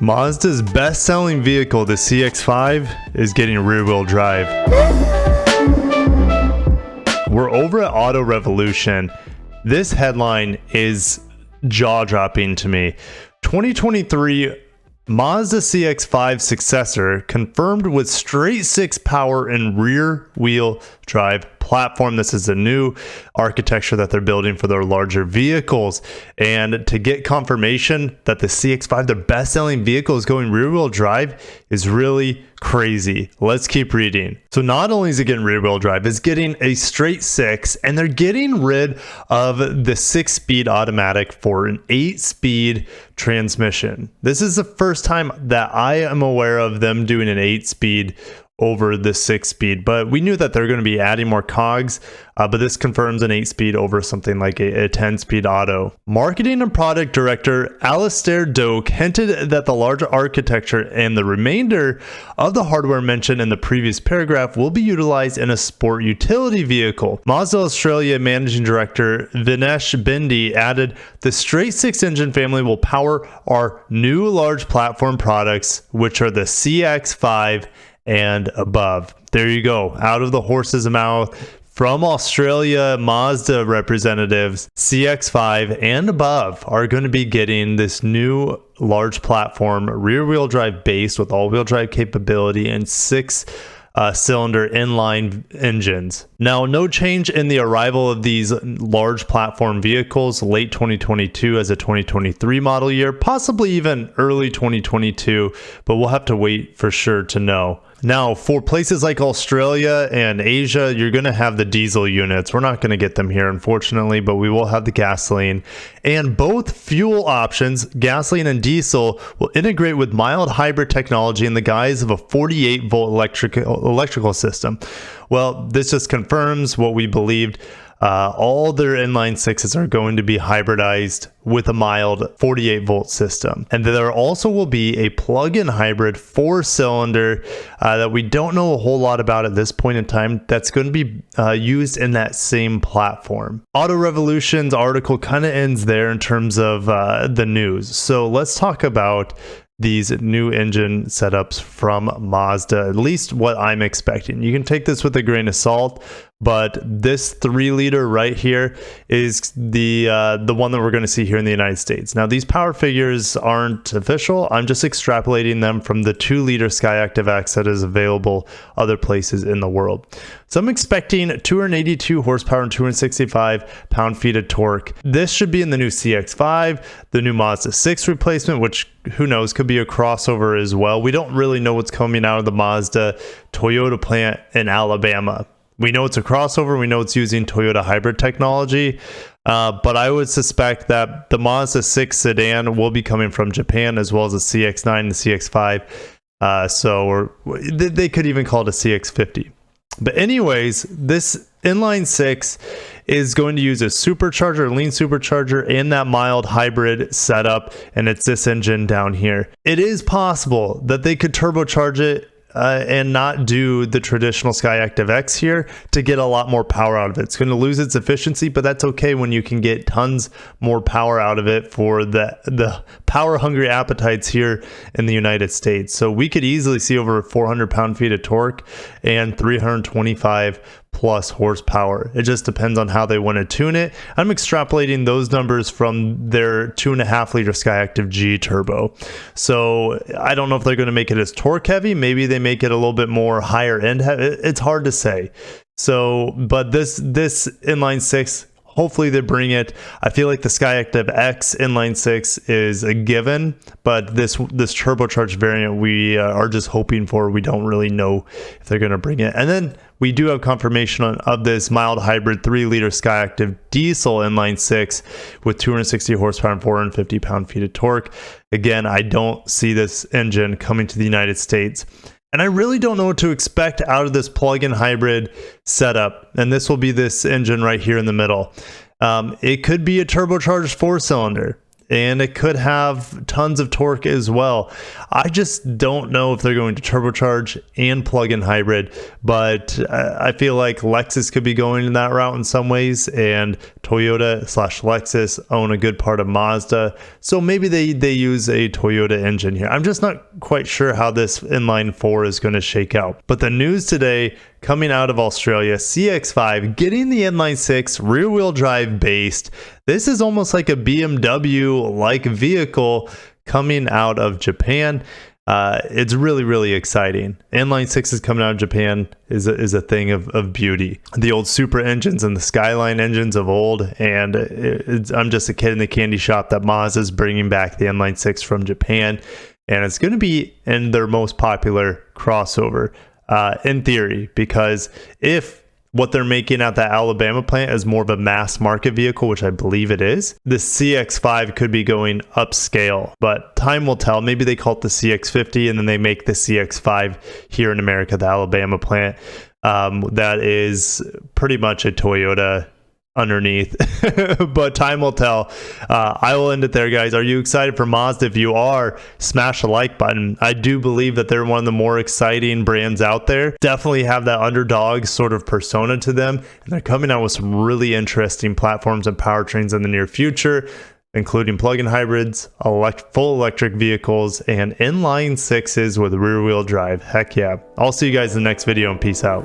Mazda's best-selling vehicle, the CX-5, is getting rear-wheel drive. We're over at Auto Revolution. This headline is jaw-dropping to me. 2023 Mazda CX-5 successor confirmed with straight six power and rear-wheel drive platform. This is a new architecture that they're building for their larger vehicles. And to get confirmation that the CX-5, their best-selling vehicle, is going rear-wheel drive is really crazy. Let's keep reading. So not only is it getting rear-wheel drive, it's getting a straight six, and they're getting rid of the 6-speed automatic for an 8-speed transmission. This is the first time that I am aware of them doing an 8-speed over the 6-speed, but we knew that they're going to be adding more cogs, but this confirms an 8-speed over something like a 10-speed auto. Marketing and product director Alistair Doak hinted that the larger architecture and the remainder of the hardware mentioned in the previous paragraph will be utilized in a sport utility vehicle. Mazda Australia managing director Vinesh Bindi added, the straight six engine family will power our new large platform products, which are the CX-5 and above. There you go, out of the horse's mouth from Australia. Mazda representatives, CX-5 and above are going to be getting this new large platform rear-wheel drive base with all-wheel drive capability and cylinder inline engines. Now, no change in the arrival of these large platform vehicles, late 2022 as a 2023 model year, possibly even early 2022, but we'll have to wait for sure to know. Now, for places like Australia and Asia, you're going to have the diesel units. We're not going to get them here, unfortunately, but we will have the gasoline. And both fuel options, gasoline and diesel, will integrate with mild hybrid technology in the guise of a 48-volt electrical system. Well, this just confirms what we believed. All their inline sixes are going to be hybridized with a mild 48-volt system. And there also will be a plug-in hybrid 4-cylinder that we don't know a whole lot about at this point in time that's going to be used in that same platform. Auto Revolution's article kind of ends there in terms of the news. So let's talk about these new engine setups from Mazda, at least what I'm expecting. You can take this with a grain of salt, but this 3-liter right here is the one that we're going to see here in the United States. Now, these power figures aren't official. I'm just extrapolating them from the 2-liter Skyactiv X that is available other places in the world. So I'm expecting 282 horsepower and 265 pound-feet of torque. This should be in the new CX-5, the new Mazda 6 replacement, which who knows, could be a crossover as well. We don't really know what's coming out of the Mazda Toyota plant in Alabama. We know it's a crossover. We know it's using Toyota hybrid technology, but I would suspect that the Mazda 6 sedan will be coming from Japan, as well as the CX-9 and the CX-5. They could even call it a CX-50. But anyways, this inline 6 is going to use a supercharger, a lean supercharger, and that mild hybrid setup, and it's this engine down here. It is possible that they could turbocharge it and not do the traditional Skyactiv X here to get a lot more power out of it. It's going to lose its efficiency, but that's okay when you can get tons more power out of it for the power-hungry appetites here in the United States. So we could easily see over 400 pound-feet of torque and 325 plus horsepower. It just depends on how they want to tune it. I'm extrapolating those numbers from their 2.5-liter Skyactiv G turbo. So I don't know if they're going to make it as torque heavy. Maybe they make it a little bit more higher end. It's hard to say. So, but this inline 6, hopefully they bring it. I feel like the Skyactiv X inline 6 is a given, but this turbocharged variant we are just hoping for. We don't really know if they're going to bring it. And then we do have confirmation of this mild hybrid 3-liter Skyactiv diesel inline 6 with 260 horsepower and 450 pound-feet of torque. Again, I don't see this engine coming to the United States. And I really don't know what to expect out of this plug-in hybrid setup. And this will be this engine right here in the middle. It could be a turbocharged 4-cylinder. and it could have tons of torque as well. I just don't know if they're going to turbocharge and plug-in hybrid, but I feel like Lexus could be going in that route in some ways, and Toyota/Lexus own a good part of Mazda, so maybe they use a Toyota engine here. I'm just not quite sure how this inline 4 is going to shake out. But the news today coming out of Australia, CX-5 getting the inline 6 rear-wheel drive based. This is almost like a BMW-like vehicle coming out of Japan. It's really exciting. Inline 6 is coming out of Japan is a thing of beauty. The old Super engines and the Skyline engines of old, and I'm just a kid in the candy shop that Mazda is bringing back the Inline 6 from Japan, and it's going to be in their most popular crossover in theory, because if what they're making at that Alabama plant is more of a mass market vehicle, which I believe it is, the CX-5 could be going upscale, but time will tell. Maybe they call it the CX-50 and then they make the CX-5 here in America, the Alabama plant. That is pretty much a Toyota underneath, but time will tell. I will end it there, guys. Are you excited for Mazda? If you are, smash the like button. I do believe that they're one of the more exciting brands out there. Definitely have that underdog sort of persona to them, and they're coming out with some really interesting platforms and powertrains in the near future, including plug-in hybrids, full electric vehicles, and inline 6s with rear-wheel drive. Heck yeah. I'll see you guys in the next video, and peace out.